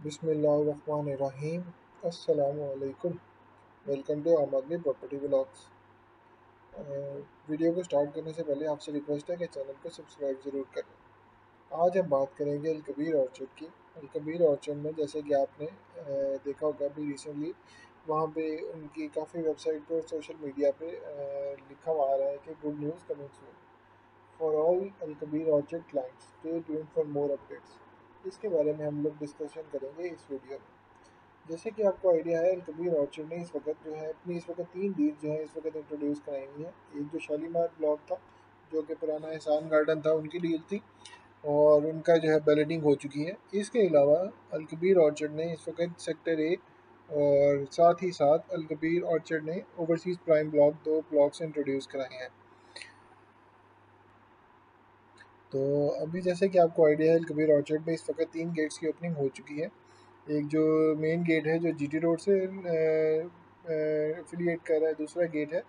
बिस्मिल्लाहिर्रहमानिर्रहीम। अस्सलामुअलैकुम। Welcome to आम आदमी प्रॉपर्टी ब्लॉग्स। वीडियो को स्टार्ट करने से पहले आपसे रिक्वेस्ट है कि चैनल को सब्सक्राइब ज़रूर करें। आज हम बात करेंगे अलकबीर ऑर्चर्ड की। अलकबीर ऑर्चर्ड में जैसे कि आपने देखा होगा अभी रिसेंटली वहाँ पे उनकी काफ़ी वेबसाइट पे और सोशल मीडिया पे लिखा हुआ आ रहा है कि good news coming soon for all Al Kabir orchard clients, stay tuned for more updates. इसके बारे में हम लोग डिस्कशन करेंगे इस वीडियो में। जैसे कि आपको आइडिया है अलकबीर ऑर्चर्ड ने इस वक्त जो है अपनी इस वक्त तीन डील जो है इस वक्त इंट्रोड्यूस कराई हुई है। एक जो शालीमार ब्लॉक था जो कि पुराना एहसान गार्डन था उनकी डील थी और उनका जो है बैलेटिंग हो चुकी है। इसके अलावा अलकबीर ऑर्चर्ड ने इस वक्त सेक्टर ए और साथ ही साथ अलकबीर ऑर्चर्ड ने ओवरसीज़ प्राइम ब्लॉक दो ब्लॉक्स इंट्रोड्यूस कराए हैं। तो अभी जैसे कि आपको आइडिया है अलकबीर ऑर्चर्ड में इस वक्त तीन गेट्स की ओपनिंग हो चुकी है। एक जो मेन गेट है जो जीटी रोड से एफिलिएट कर रहा है, दूसरा गेट है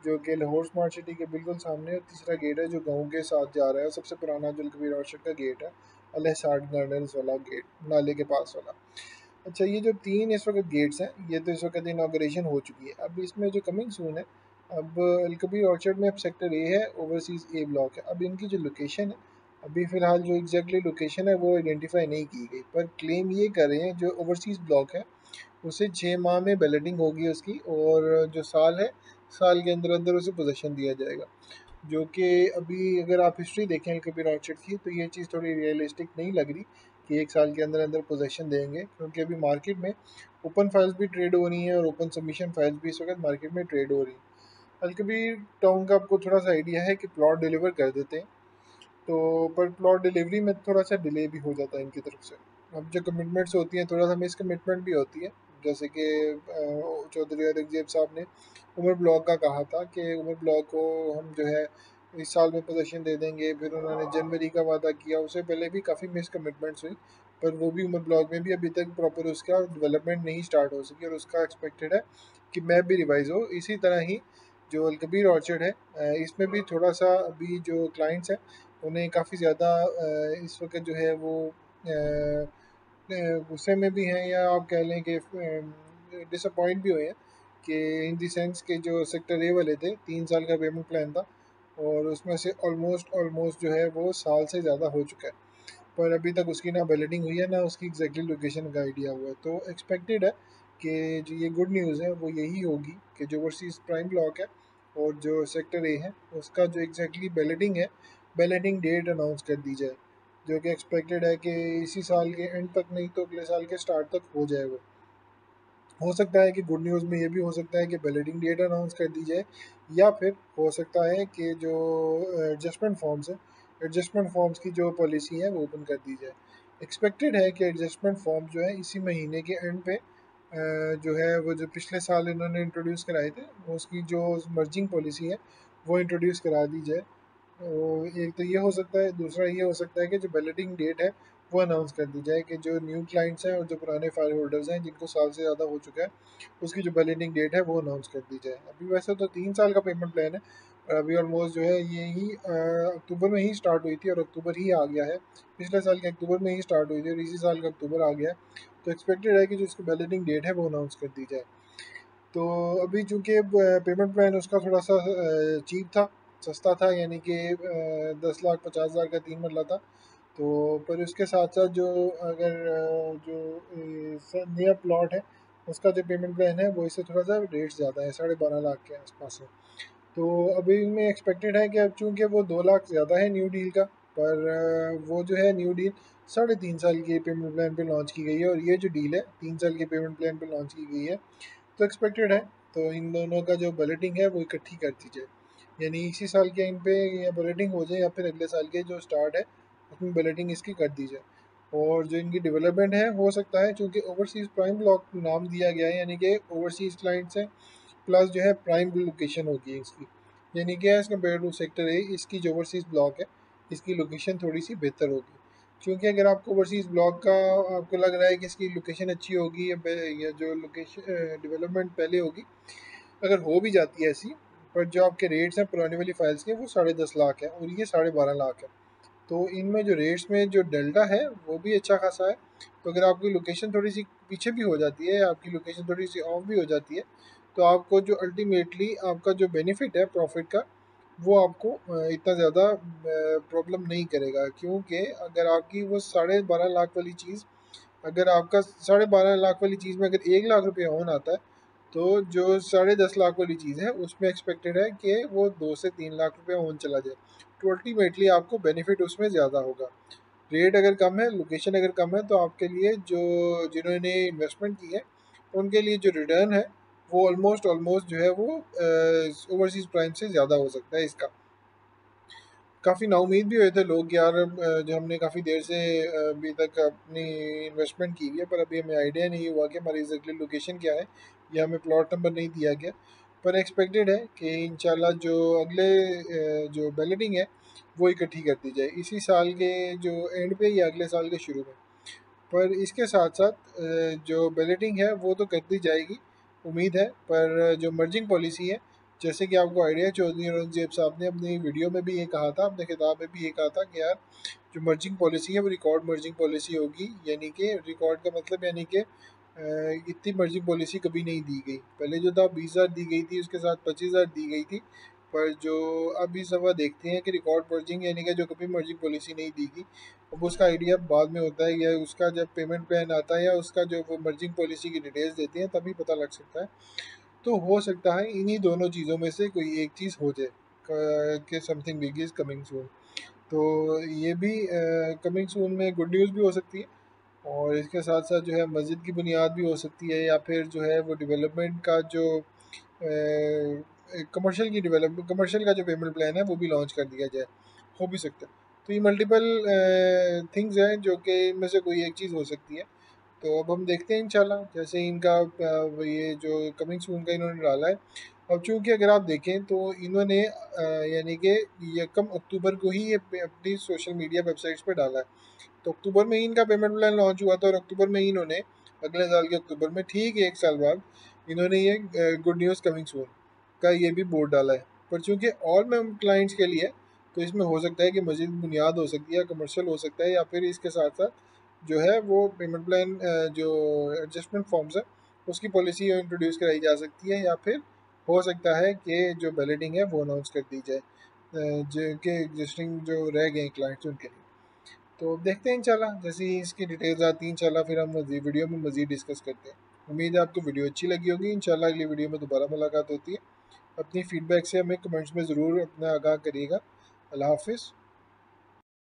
जो कि लाहौर स्मार्ट सिटी के बिल्कुल सामने है, और तीसरा गेट है जो गांव के साथ जा रहा है। सबसे पुराना जो अलकबीर ऑर्चर्ड का गेट है अल एहसान गार्डन्स वाला गेट, नाले के पास वाला। अच्छा, ये जो तीन इस वक्त गेट्स हैं ये तो इस वक्त इनाग्रेशन हो चुकी है। अब इसमें जो कमिंग सून है, अब अलकबीर ऑर्चर्ड में अब सेक्टर ए है, ओवरसीज़ ए ब्लॉक है। अब इनकी जो लोकेशन है अभी फ़िलहाल जो एग्जैक्टली लोकेशन है वो आइडेंटिफाई नहीं की गई, पर क्लेम ये कर रहे हैं जो ओवरसीज़ ब्लॉक है उसे 6 माह में बैलेटिंग होगी उसकी, और जो साल है साल के अंदर अंदर उसे पोजेसन दिया जाएगा। जो कि अभी अगर आप हिस्ट्री देखें कबीर ऑर्चर्ड की तो ये चीज़ थोड़ी रियलिस्टिक नहीं लग रही कि 1 साल के अंदर अंदर पोजेसन देंगे, क्योंकि अभी मार्केट में ओपन फाइल्स भी ट्रेड हो रही हैं और ओपन सबमिशन फाइल्स भी इस वक्त मार्केट में ट्रेड हो रही हैं। अलकबीर टाउन का आपको थोड़ा सा आइडिया है कि प्लॉट डिलीवर कर देते हैं, तो पर प्लॉट डिलीवरी में थोड़ा सा डिले भी हो जाता है इनकी तरफ से। अब जो कमिटमेंट्स होती हैं थोड़ा सा मिस कमिटमेंट भी होती है। जैसे कि चौधरी औरंगजेब साहब ने उमर ब्लॉक का कहा था कि उमर ब्लॉक को हम जो है इस साल में पोजीशन दे देंगे, फिर उन्होंने जनवरी का वादा किया, उससे पहले भी काफ़ी मिस कमिटमेंट्स हुई, पर वो भी उमर ब्लॉक में भी अभी तक प्रॉपर उसका डेवलपमेंट नहीं स्टार्ट हो सकी, और उसका एक्सपेक्टेड है कि मैप भी रिवाइज हो। इसी तरह ही जो अलकबीर ऑर्चर्ड है इसमें भी थोड़ा सा अभी जो क्लाइंट्स हैं उन्हें काफ़ी ज़्यादा इस वक्त जो है वो गुस्से में भी हैं, या आप कह लें कि डिसअपॉइंट भी हुए हैं कि इन दी सेंस के जो सेक्टर ए वाले थे 3 साल का पेमेंट प्लान था और उसमें से ऑलमोस्ट ऑलमोस्ट जो है वो साल से ज़्यादा हो चुका है, पर अभी तक उसकी ना बैलेटिंग हुई है ना उसकी एग्जैक्टली लोकेशन का आइडिया हुआ है। तो एक्सपेक्टेड है कि जो ये गुड न्यूज़ है वो यही होगी कि जो ओवरसीज़ प्राइम ब्लॉक है और जो सेक्टर ए है उसका जो एग्जैक्टली बैलेटिंग है, बैलेटिंग डेट अनाउंस कर दी जाए, जो कि एक्सपेक्टेड है कि इसी साल के एंड तक नहीं तो अगले साल के स्टार्ट तक हो जाए वो। हो सकता है कि गुड न्यूज़ में ये भी हो सकता है कि बैलेटिंग डेट अनाउंस कर दी जाए, या फिर हो सकता है कि जो एडजस्टमेंट फॉर्म्स है, एडजस्टमेंट फॉर्म्स की जो पॉलिसी है वो ओपन कर दी जाए। एक्सपेक्टेड है कि एडजस्टमेंट फॉर्म जो है इसी महीने के एंड पे जो है वो जो पिछले साल इन्होंने इंट्रोड्यूस कराए थे वो उसकी जो मर्जिंग पॉलिसी है वो इंट्रोड्यूस करा दी जाए। तो एक तो ये हो सकता है, दूसरा ये हो सकता है कि जो बैलेटिंग डेट है वो अनाउंस कर दी जाए कि जो न्यू क्लाइंट्स हैं और जो पुराने फाइल होल्डर्स हैं जिनको साल से ज़्यादा हो चुका है उसकी जो बैलेटिंग डेट है वो अनाउंस कर दी जाए। अभी वैसे तो 3 साल का पेमेंट प्लान है, और अभी ऑलमोस्ट जो है ये ही अक्टूबर में ही स्टार्ट हुई थी और अक्टूबर ही आ गया है। पिछले साल के अक्टूबर में ही स्टार्ट हुई थी और इसी साल का अक्टूबर आ गया है। तो एक्सपेक्टेड है कि जो इसकी बैलेटिंग डेट है वो अनाउंस कर दी जाए। तो अभी चूँकि पेमेंट प्लान उसका थोड़ा सा चीप था, सस्ता था, यानी कि 10,50,000 का 3 मरला था। तो पर उसके साथ साथ जो अगर जो नया प्लॉट है उसका जो पेमेंट प्लान है वो इससे थोड़ा सा रेट ज़्यादा है, 12.5 लाख के आसपास है। तो अभी में एक्सपेक्टेड है कि अब चूँकि वो 2 लाख ज़्यादा है न्यू डील का, पर वो जो है न्यू डील 3.5 साल की पेमेंट प्लान पे लॉन्च की गई है, और ये जो डील है 3 साल के पेमेंट प्लान पे लॉन्च की गई है। तो एक्सपेक्टेड है तो इन दोनों का जो बजटिंग है वो इकट्ठी कर दी जाए, यानी इसी साल के एंड पे या बजटिंग हो जाए या फिर अगले साल के जो स्टार्ट है उसमें बजटिंग इसकी कर दी जाए। और जो इनकी डेवलपमेंट है हो सकता है क्योंकि ओवरसीज़ प्राइम ब्लॉक नाम दिया गया है, यानी कि ओवरसीज़ क्लाइंट्स हैं प्लस जो है प्राइम लोकेशन होगी इसकी, यानी कि as compare to sector A इसकी जो ओवरसीज़ ब्लॉक है इसकी लोकेशन थोड़ी सी बेहतर होगी। क्योंकि अगर आपको ओवरसीज़ ब्लॉक का आपको लग रहा है कि इसकी लोकेशन अच्छी होगी या जो लोकेशन डेवलपमेंट पहले होगी, अगर हो भी जाती है ऐसी, पर जो आपके रेट्स हैं पुरानी वाली फाइल्स के वो 10.5 लाख है और ये 12.5 लाख है। तो इनमें जो रेट्स में जो डेल्टा है वो भी अच्छा खासा है। तो अगर आपकी लोकेशन थोड़ी सी पीछे भी हो जाती है, आपकी लोकेशन थोड़ी सी ऑफ भी हो जाती है, तो आपको जो अल्टीमेटली आपका जो बेनिफिट है प्रॉफिट का, वो आपको इतना ज़्यादा प्रॉब्लम नहीं करेगा। क्योंकि अगर आपकी वो 12.5 लाख वाली चीज़, अगर आपका 12.5 लाख वाली चीज़ में अगर 1 लाख रुपया होन आता है, तो जो 10.5 लाख वाली चीज़ है उसमें एक्सपेक्टेड है कि वो 2 से 3 लाख रुपया होन चला जाए। तो अल्टीमेटली आपको बेनिफिट उसमें ज़्यादा होगा। रेट अगर कम है, लोकेशन अगर कम है, तो आपके लिए जो जिन्होंने इन्वेस्टमेंट की है उनके लिए जो रिटर्न है वो ऑलमोस्ट ऑलमोस्ट जो है वो ओवरसीज़ प्राइम से ज़्यादा हो सकता है इसका। काफ़ी नाउम्मीद भी हुए थे लोग कि यार जो हमने काफ़ी देर से अभी तक अपनी इन्वेस्टमेंट की हुई है, पर अभी हमें आइडिया नहीं हुआ कि हमारी एग्जैक्टली लोकेशन क्या है, या हमें प्लॉट नंबर नहीं दिया गया। पर एक्सपेक्टेड है कि इंशाल्लाह जो अगले जो बैलेटिंग है वो इकट्ठी कर दी जाए इसी साल के जो एंड पे या अगले साल के शुरू में। पर इसके साथ साथ जो बैलेटिंग है वो तो कर दी जाएगी, उम्मीद है। पर जो मर्जिंग पॉलिसी है, जैसे कि आपको आइडिया है, चौधरी औरंगजेब साहब ने अपनी वीडियो में भी ये कहा था, अपने खिताब में भी ये कहा था कि यार जो मर्जिंग पॉलिसी है वो रिकॉर्ड मर्जिंग पॉलिसी होगी। यानी कि रिकॉर्ड का मतलब यानी कि इतनी मर्जिंग पॉलिसी कभी नहीं दी गई। पहले जो था 20,000 दी गई थी, उसके साथ 25,000 दी गई थी। पर जो अब इस दफ़ा देखते हैं कि रिकॉर्ड मर्जिंग यानी कि जो कभी मर्जिंग पॉलिसी नहीं दी गई, अब उसका आइडिया बाद में होता है, या उसका जब पेमेंट प्लान आता है, या उसका जो वो मर्जिंग पॉलिसी की डिटेल्स देते हैं तभी पता लग सकता है। तो हो सकता है इन्हीं दोनों चीज़ों में से कोई एक चीज़ हो जाए कि something big is coming soon. तो ये भी कमिंग सून में गुड न्यूज़ भी हो सकती है। और इसके साथ साथ जो है मस्जिद की बुनियाद भी हो सकती है, या फिर जो है वो डेवलपमेंट का जो कमर्शियल की डेवलपमेंट, कमर्शियल का जो पेमेंट प्लान है वो भी लॉन्च कर दिया जाए, हो भी सकता है। तो ये मल्टीपल थिंग्स हैं जो कि इनमें से कोई एक चीज़ हो सकती है। तो अब हम देखते हैं इंशाल्लाह, जैसे ही इनका ये जो कमिंग सून का इन्होंने डाला है। अब चूंकि अगर आप देखें तो इन्होंने यानी कि 1 अक्टूबर को ही ये अपनी सोशल मीडिया वेबसाइट्स पे डाला है। तो अक्टूबर में ही इनका पेमेंट प्लान लॉन्च हुआ था, और अक्टूबर में ही इन्होंने अगले साल के अक्टूबर में ठीक 1 साल बाद इन्होंने ये गुड न्यूज़ कमिंग सून का ये भी बोर्ड डाला है। पर चूंकि ऑल में क्लाइंट्स के लिए, तो इसमें हो सकता है कि मजीद बुनियाद हो सकती है, कमर्शियल हो सकता है, या फिर इसके साथ साथ जो है वो पेमेंट प्लान जो एडजस्टमेंट फॉर्म्स है उसकी पॉलिसी इंट्रोड्यूस कराई जा सकती है, या फिर हो सकता है कि जो बैलेटिंग है वो अनाउंस कर दी जाए जो कि एग्जिस्टिंग जो रह गए क्लाइंट्स उनके लिए। तो देखते हैं इंशाल्लाह, जैसे ही इसकी डिटेल्स आती हैं इंशाल्लाह फिर हम मज़ीद वीडियो में मज़ीद डिस्कस करते हैं। उम्मीद है आपको वीडियो अच्छी लगी होगी। इंशाल्लाह अगली वीडियो में दोबारा मुलाकात होती है। अपनी फ़ीडबैक से हमें कमेंट्स में ज़रूर अपना आगाह करिएगा। अल्लाह हाफ़िज़।